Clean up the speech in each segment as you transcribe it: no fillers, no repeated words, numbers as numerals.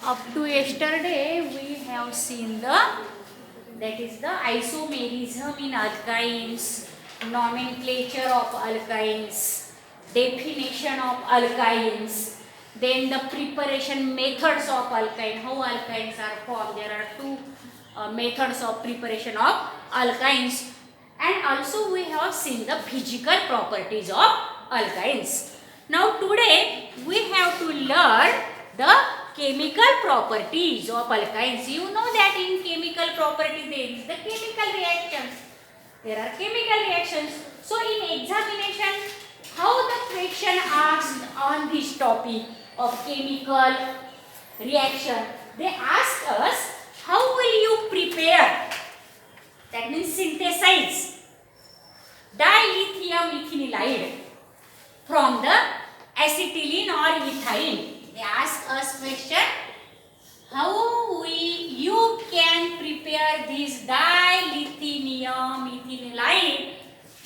Up to yesterday, we have seen that is the isomerism in alkynes, nomenclature of alkynes, definition of alkynes, then the preparation methods of alkyne, how alkynes are formed. There are two methods of preparation of alkynes, and also we have seen the physical properties of alkynes. Now today we have to learn the chemical properties of alkynes. You know that in chemical property there is the chemical reactions. There are chemical reactions. So in examination, how the question asked on this topic of chemical reaction, they ask us how will you prepare, that means synthesize, dilithium ethanolide from the acetylene or ethylene. They ask us question, how you can prepare this dilithium ethanolide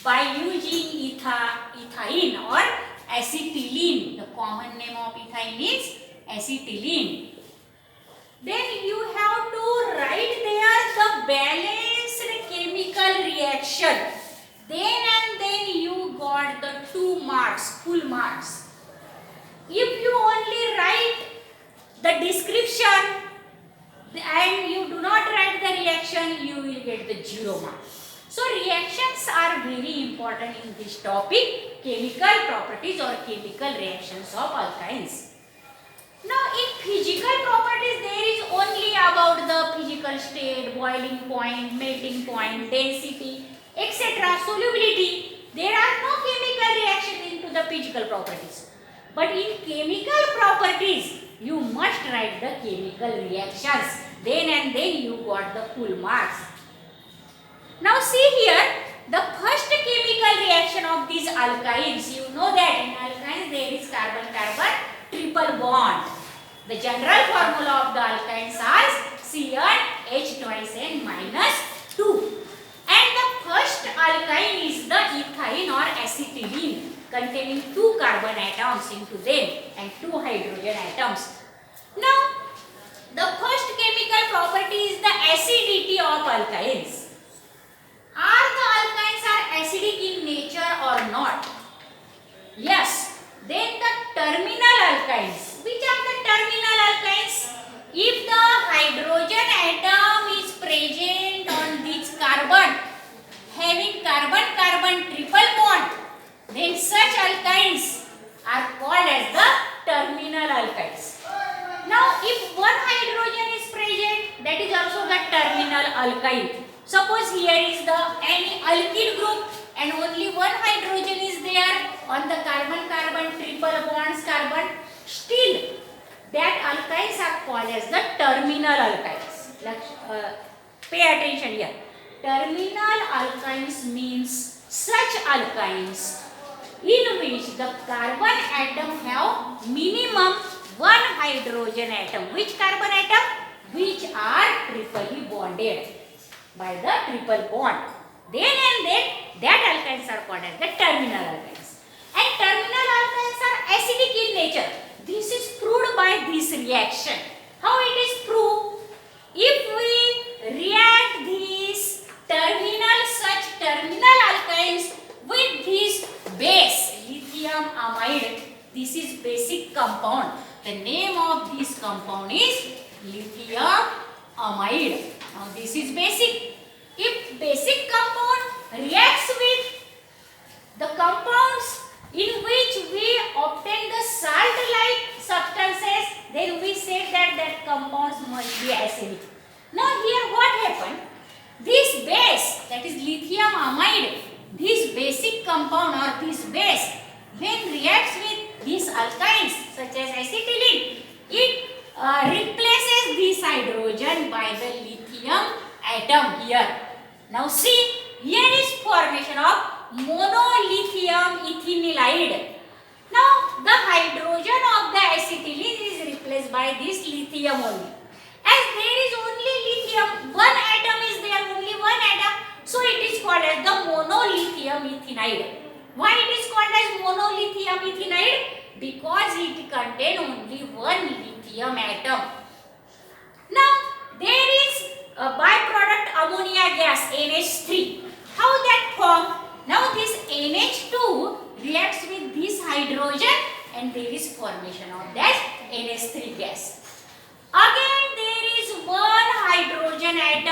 by using ethylene or acetylene. The common name of ethylene is acetylene. Then you have to write there the balanced chemical reaction. Then you got the 2 marks, full marks. If you only write the description and you do not write the reaction, you will get the 0 mark. So reactions are very important in this topic, chemical properties or chemical reactions of alkynes. Now in physical properties, there is only about the physical state, boiling point, melting point, density, etc., solubility. There are no chemical reactions into the physical properties. But in chemical properties, you must write the chemical reactions. Then you got the full marks. Now see here, the first chemical reaction of these alkynes, you know that in alkynes there is carbon-carbon triple bond. The general formula of the alkynes is CnH twice N minus 2. And the first alkyne is the ethyne or acetylene, containing 2 carbon atoms into them and 2 hydrogen atoms. Now, the first chemical property is the acidity of alkynes. Are the alkynes are acidic in nature or not? Yes. Then the terminal alkynes. Which are the terminal alkynes? If the hydrogen atom is present on this carbon, having carbon-carbon triple bond, then such alkynes are called as the terminal alkynes. Now, if one hydrogen is present, that is also the terminal alkyne. Suppose here is the any alkyl group and only one hydrogen is there on the carbon-carbon triple bonds carbon, still that alkynes are called as the terminal alkynes. Pay attention here. Terminal alkynes means such alkynes in which the carbon atom have minimum one hydrogen atom. Which carbon atom? Which are triply bonded by the triple bond. Then that alkynes are called as the terminal alkynes. And terminal alkynes are acidic in nature. This is proved by this reaction. How it is proved? If we react these such terminal alkynes with this base, lithium amide, this is basic compound. The name of this compound is lithium amide. Now this is basic. If basic compound reacts with the compounds in which we obtain the salt-like substances, then we say that compounds must be acidic. Now here what happened? This base, that is lithium amide, this basic compound or this base, when reacts with these alkynes such as acetylene, it replaces this hydrogen by the lithium atom here. Now see, here is formation of monolithium ethanolide. Now the hydrogen of the acetylene is replaced by this lithium only. As there is only lithium, one atom is there, only one atom, so it is called as the monolithium ethanide. Why it is called as monolithium ethanide? Because it contains only one lithium atom.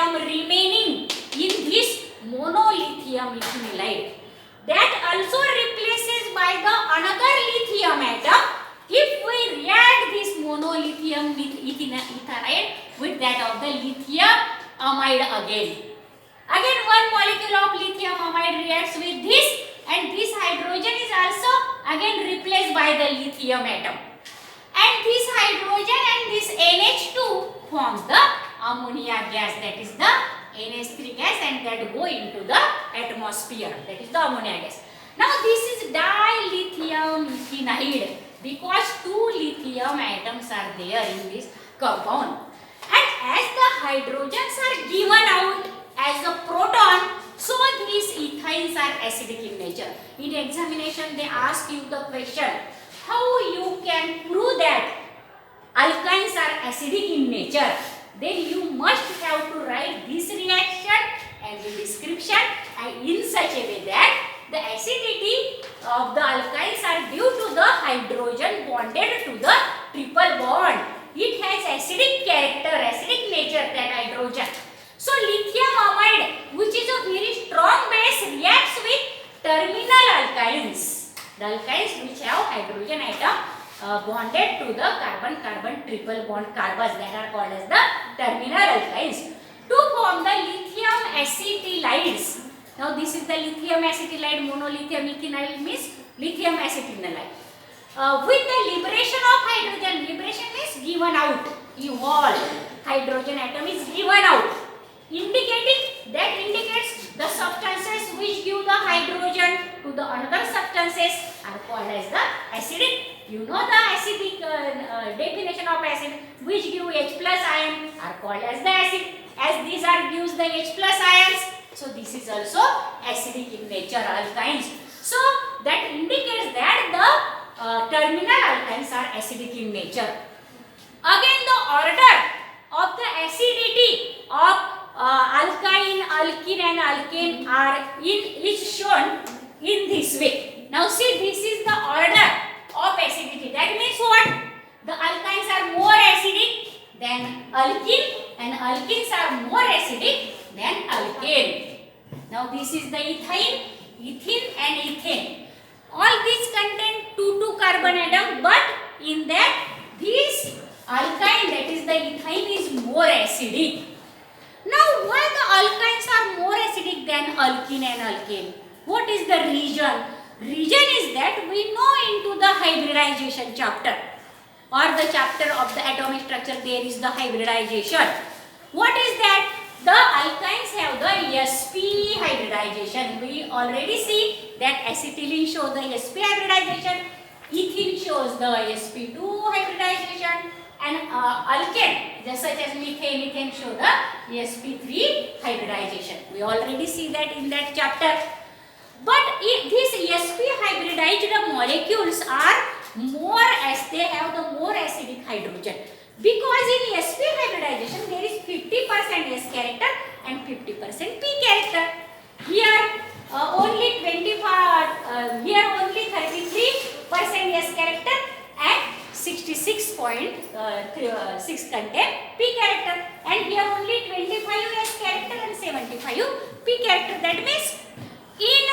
lithium remaining in this monolithium ethanolide that also replaces by the another lithium atom if we react this monolithium with ethanide with that of the lithium amide again. Again one molecule of lithium amide reacts with this and this hydrogen is also again replaced by the lithium atom. And this hydrogen and this NH2 forms the ammonia gas, that is the NH3 gas, and that go into the atmosphere, that is the ammonia gas. Now this is dilithium ethanide because two lithium atoms are there in this compound, and as the hydrogens are given out as a proton, so these ethynes are acidic in nature. In examination they ask you the question, how you can prove that alkynes are acidic in nature? Then you must have to write this reaction and the description and in such a way that the acidity of the alkynes are due to the hydrogen bonded to the triple bond. It has acidic character, acidic nature, that hydrogen. So lithium amide, which is a very strong base, reacts with terminal alkynes. The alkynes which have hydrogen atom bonded to the carbon-carbon triple bond carbons, that are called as the terminal alkynes, to form the lithium acetylides. Now this is the lithium acetylide, monolithium ethanol means lithium acetylide. With the liberation of hydrogen, liberation is given out, evolve, hydrogen atom is given out, indicates the substances which give the hydrogen to the another substances are called as the acidic. You know the acidic definition of acid, which give H plus ion are called as the acid, as these are gives the H plus ions. So this is also acidic in nature, alkynes. So that indicates that the terminal alkynes are acidic in nature. Again the order of the acidity of alkyne, alkene and alkane is shown in this way. Now see, this is the order of acidity. That means what? The alkynes are more acidic than alkene and alkenes are more acidic than alkane. Now this is the ethene and ethane. All these contain 2 carbon atom, but in that this alkyne, that is the ethene, is more acidic. Now why the alkynes are more acidic than alkene and alkane? What is the reason? Reason is that we know into the hybridization chapter or the chapter of the atomic structure, there is the hybridization. What is that? The alkynes have the sp hybridization. We already see that acetylene shows the sp hybridization, ethene shows the sp2 hybridization, and alkane such as methane show the sp3 hybridization. We already see that in that chapter. But these sp hybridized molecules are more, as they have the more acidic hydrogen, because in sp hybridization there is 50% s character and 50% p character. Here only 33% s character and 66.6 contain p character, and here only 25 s character and 75 p character. That means in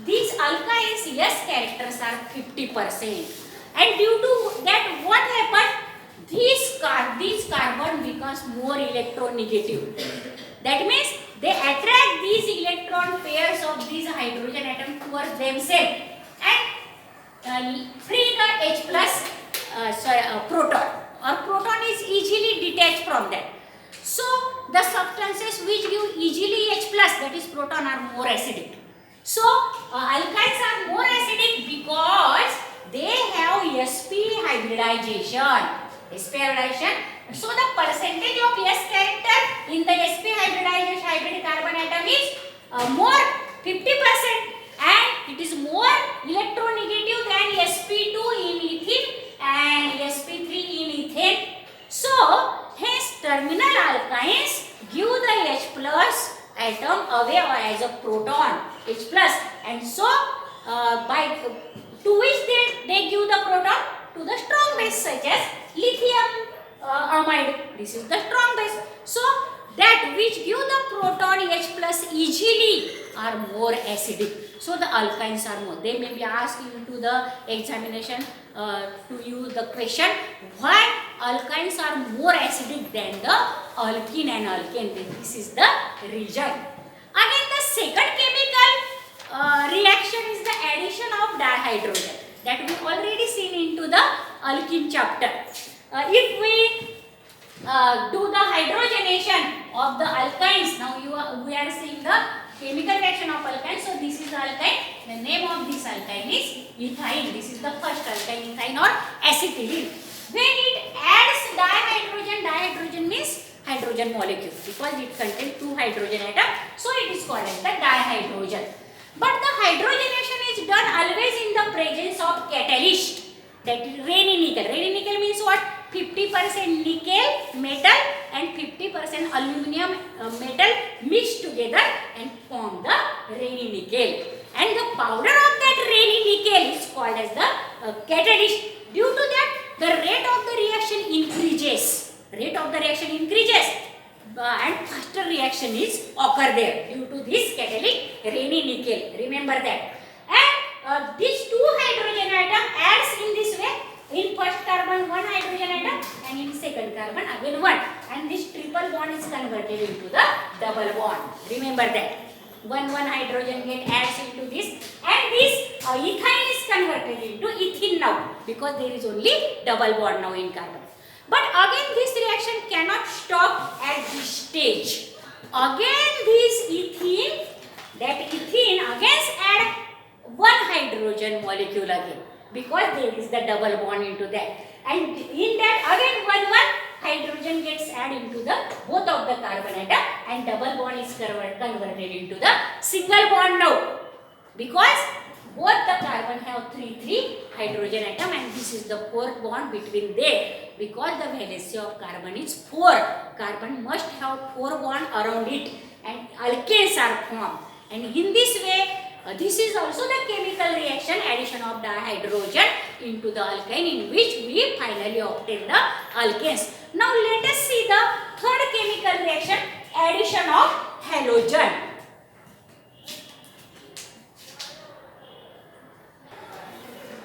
these alkynes s characters are 50%, and due to that what happened? These carbon becomes more electronegative. That means they attract these electron pairs of these hydrogen atom towards themselves and free the H plus proton, or proton is easily detached from that. So the substances which give easily H plus, that is proton, are more acidic. So alkynes are more acidic because they have sp hybridization. sp hybridization. So the percentage of s character in the sp hybridization hybrid carbon atom is more 50%, and it is more electronegative than sp2 in ethene and sp3 in ethane. So hence terminal alkynes give the H plus atom away as a proton, H plus, and so by to which they give the proton to the strong base such as lithium amide. This is the strong base. So that but which give the proton H plus easily are more acidic. So the alkynes are more. They may be asked into the examination to you the question why alkynes are more acidic than the alkene and alkane. This is the reason. Again, the second chemical reaction is the addition of dihydrogen that we already seen into the alkene chapter. If we do the hydrogenation of the alkynes, now we are seeing the chemical reaction of alkyne. So this is the alkyne. The name of this alkyne is ethyne. This is the first alkyne, ethyne or acetylene. When it adds dihydrogen, dihydrogen means hydrogen molecule because it contains two hydrogen atoms. So it is called as the dihydrogen. But the hydrogenation is done always in the presence of catalyst. That is Raney nickel. Raney nickel means what? 50% nickel metal and 50% aluminum metal mixed together and form the Raney nickel. And the powder of that Raney nickel is called as the catalyst. Due to that, the rate of the reaction increases. Rate of the reaction increases and faster reaction is occur there due to this catalyst Raney nickel. Remember that. And these two hydrogen atom adds in this way. In first carbon one hydrogen atom and in second carbon again one, and this triple bond is converted into the double bond. Remember that. One hydrogen get adds into this, and this ethyne is converted into ethene now because there is only double bond now in carbon. But again this reaction cannot stop at this stage. Again this ethene, that ethene again add one hydrogen molecule again, because there is the double bond into that, and in that again one hydrogen gets added into the both of the carbon atom and double bond is converted into the single bond now, because both the carbon have three hydrogen atom and this is the fourth bond between them, because the valency of carbon is 4. Carbon must have 4 bond around it and alkanes are formed, and in this way this is also the chemical reaction, addition of dihydrogen into the alkyne, in which we finally obtain the alkanes. Now let us see the third chemical reaction, addition of halogen.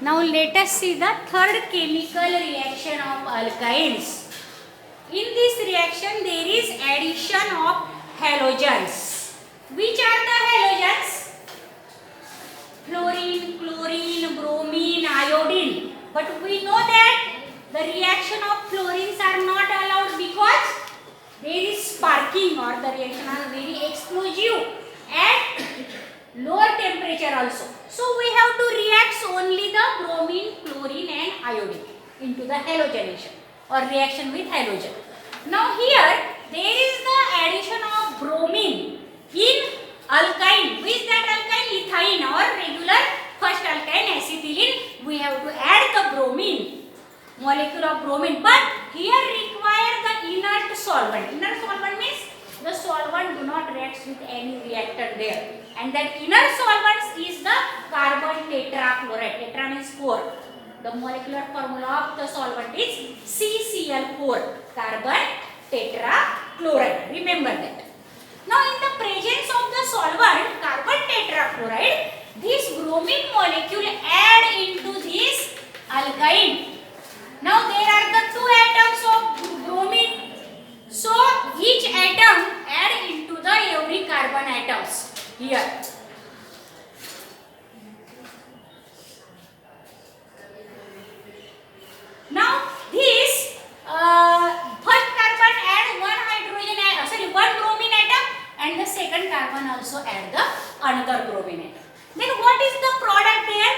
Now let us see the third chemical reaction of alkynes. In this reaction there is addition of halogens. Which are the halogens? Fluorine, chlorine, bromine, iodine. But we know that the reaction of fluorines are not allowed because there is sparking, or the reaction are very explosive at lower temperature also. So we have to react only the bromine, chlorine and iodine into the halogenation or reaction with halogen. Now here there is the addition of bromine in alkyne. Which that alkyne? Ethyne or regular first alkyne acetylene. We have to add the bromine, molecule of bromine, but here require the inert solvent. Inert solvent means the solvent do not react with any reactor there, and that inert solvent is the carbon tetrachloride. Tetra means 4. The molecular formula of the solvent is CCl4, carbon tetrachloride. Remember that. Now in the presence of the solvent carbon tetrachloride, this bromine molecule add into this alkyne. Now there are the 2 atoms of bromine. So each atom add into the every carbon atoms here. Now this first carbon add one bromine atom, and the second carbon also add the another bromine atom. Then what is the product there?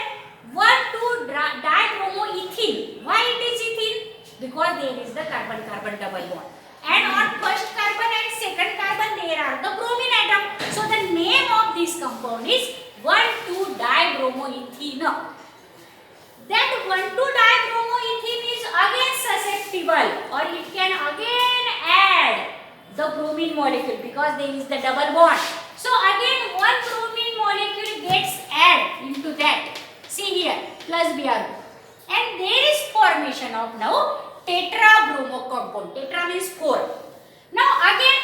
1,2-dibromoethene. Why it is ethene? Because there is the carbon-carbon double bond. And on first carbon and second carbon there are the bromine atom. So the name of this compound is 1,2-dibromoethene. That 1,2-dibromoethene is again susceptible, or it can again add the bromine molecule because there is the double bond. So again one bromine molecule gets added into that. See here, plus Br. And there is formation of now tetrabromo compound. Tetra means 4. Now again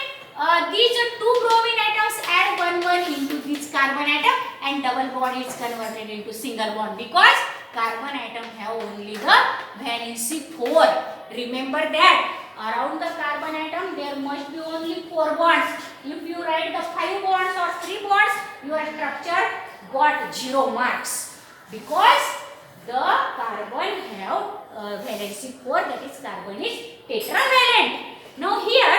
double bond is converted into single bond because carbon atom have only the valency 4. Remember that around the carbon atom there must be only 4 bonds. If you write the 5 bonds or 3 bonds, your structure got 0 marks because the carbon have valency 4, that is carbon is tetravalent. Now here,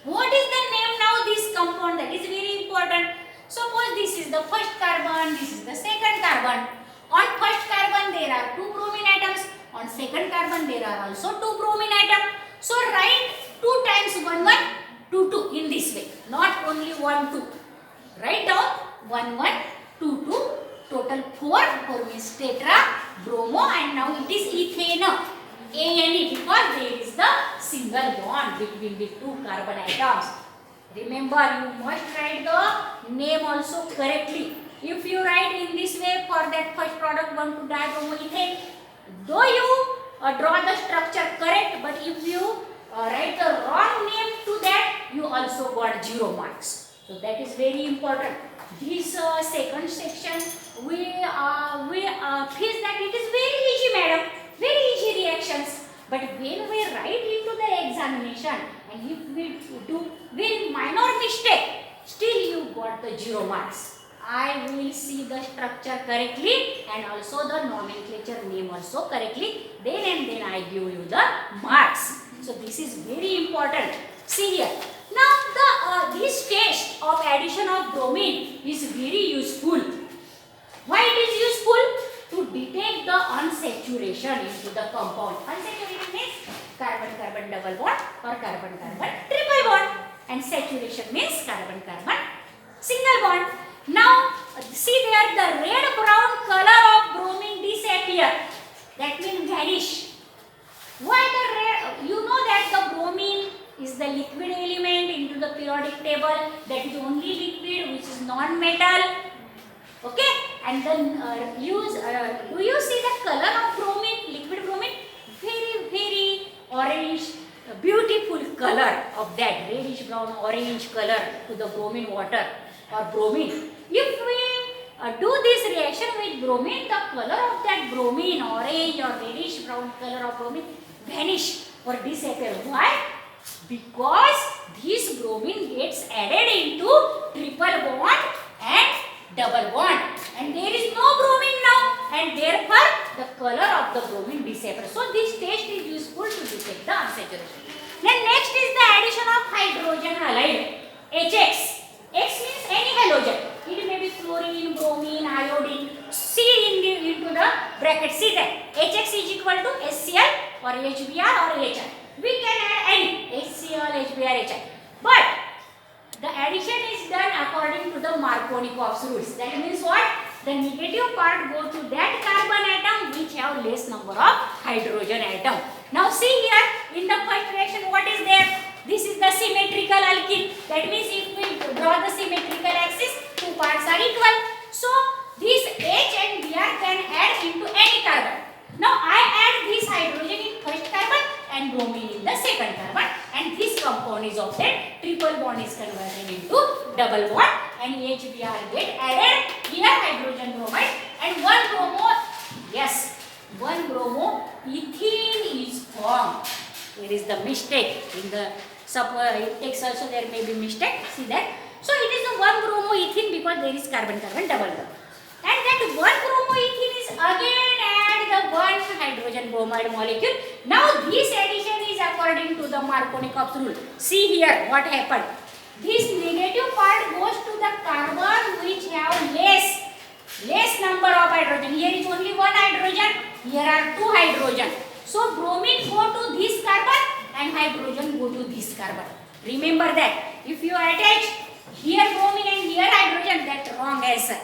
what is the name now this compound? That is very important. Suppose this is the first carbon, this is the second carbon. On first carbon there are 2 bromine atoms. On second carbon there are also 2 bromine atoms. So write 2 times 1 1 2 2 in this way. Not only 1 2. Write down 1 1 2 2. Total 4. 4 means tetra, bromo, and now it is ethane. ANE because there is the single bond between the 2 carbon atoms. Remember, you must write the name also correctly. If you write in this way for that first product 1,2-dibromoethane, though you draw the structure correct, but if you write the wrong name to that, you also got 0 marks. So that is very important. This second section we feel that it is very easy, madam, very easy reactions. But when we write into the examination and if we do very minor mistake, still you got the 0 marks. I will see the structure correctly and also the nomenclature name also correctly. Then I give you the marks. So this is very important. See here. Now this test of addition of bromine is very useful. Why it is useful? To detect the unsaturation into the compound. Unsaturation means carbon-carbon double bond or carbon-carbon triple bond. And saturation means carbon-carbon single bond. Now see there, the red-brown color of bromine disappear. That means vanish. Why the red? You know that the bromine is the liquid element into the periodic table. That is only liquid which is non-metal. Okay, and then do you see the color of bromine, liquid bromine? Very orange, beautiful color of that reddish brown orange color to the bromine water or bromine. If we do this reaction with bromine, the color of that bromine, orange or reddish brown color of bromine vanish or disappear. Why? Because this bromine gets added into triple bond and double bond, and there is no bromine now, and therefore the color of the bromine disappears. So this test is useful to detect the unsaturation. Then next is the addition of hydrogen halide, HX. X means any halogen. It may be chlorine, bromine, iodine. See into the bracket. See that HX is equal to HCl or HBr or HI. We can add any HCl, HBr, HI. But the addition is done according to the Markovnikov's rules. That means what? The negative part goes to that carbon atom which have less number of hydrogen atom. Now see here in the first reaction what is there? This is the symmetrical alkene. That means if we draw the symmetrical axis, 2 parts are equal. So this H and Br can add into any carbon. Now I add this hydrogen in first carbon and bromine in the second carbon, and this compound is obtained. Triple bond is converted into double bond and HBr get added. Here hydrogen bromide and 1 bromo. Yes, 1 bromo ethene is formed. There is the mistake in the text also, there may be mistake. See that? So it is the 1 bromo ethene because there is carbon-carbon double bond. And that 1 bromo ethene is again add the 1 hydrogen bromide molecule. Now this addition is according to the Markovnikov's rule. See here what happened. This negative part goes to the carbon which have less number of hydrogen. Here is only 1 hydrogen. Here are 2 hydrogen. So bromine go to this carbon and hydrogen go to this carbon. Remember that. If you attach here bromine and here hydrogen, that's wrong answer.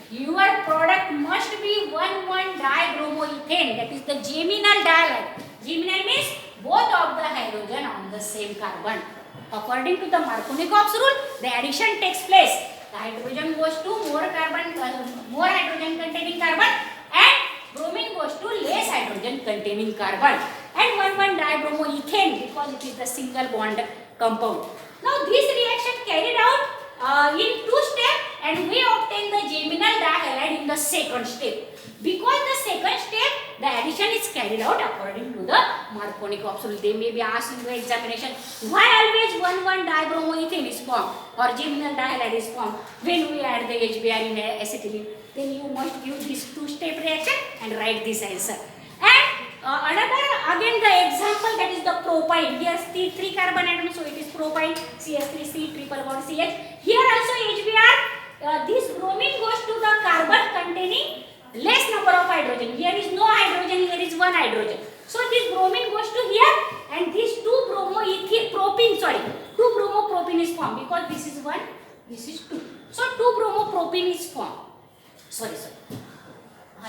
Your product must be 1,1-dibromoethane. That is the geminal dihalide. Geminal means both of the hydrogen on the same carbon. According to the Markovnikov's rule, the addition takes place. The hydrogen goes to more hydrogen containing carbon, and bromine goes to less hydrogen containing carbon. And 1,1-dibromoethane because it is the single bond compound. Now this reaction carried out in 2 steps. and we obtain the geminal dihalide in the second step. Because the second step, the addition is carried out according to the Marconi-Cox rule. They may be asked in the examination, why always 1,1-dibromoethane is formed or geminal dihalide is formed when we add the HBr in acetylene? Then you must give this two-step reaction and write this answer. And another, again the example, that is the propyne. Here three carbon atoms, so it is propyne, CH3C, triple bond CH. Here also HBr, this bromine goes to the carbon containing less number of hydrogen. Here is no hydrogen, here is one hydrogen. So this bromine goes to here, and these two bromopropene is formed, because this is 1, this is 2. So 2 bromopropene is formed. Sorry.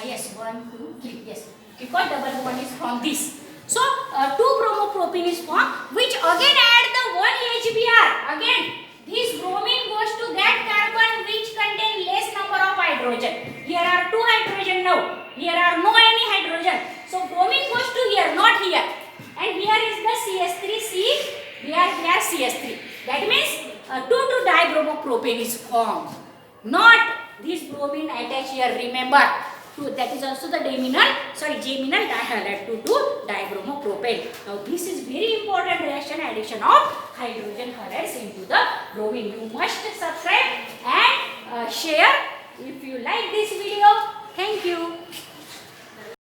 Yes, 1, 2, 3. Yes, because double bond is from this. So 2 bromopropene is formed, which again add the 1 HBr. Again, this bromine goes to that carbon which contain less number of hydrogen. Here are 2 hydrogen now. Here are no any hydrogen. So bromine goes to here, not here. And here is the CH3C. Here CH3. That means 2,2-dibromopropane is formed. Not this bromine attached here. Remember, that is also the geminal dihalide 2,2-dibromopropane. Now this is very important reaction, addition of hydrogen halides into the bromine. You must subscribe and share if you like this video. Thank you.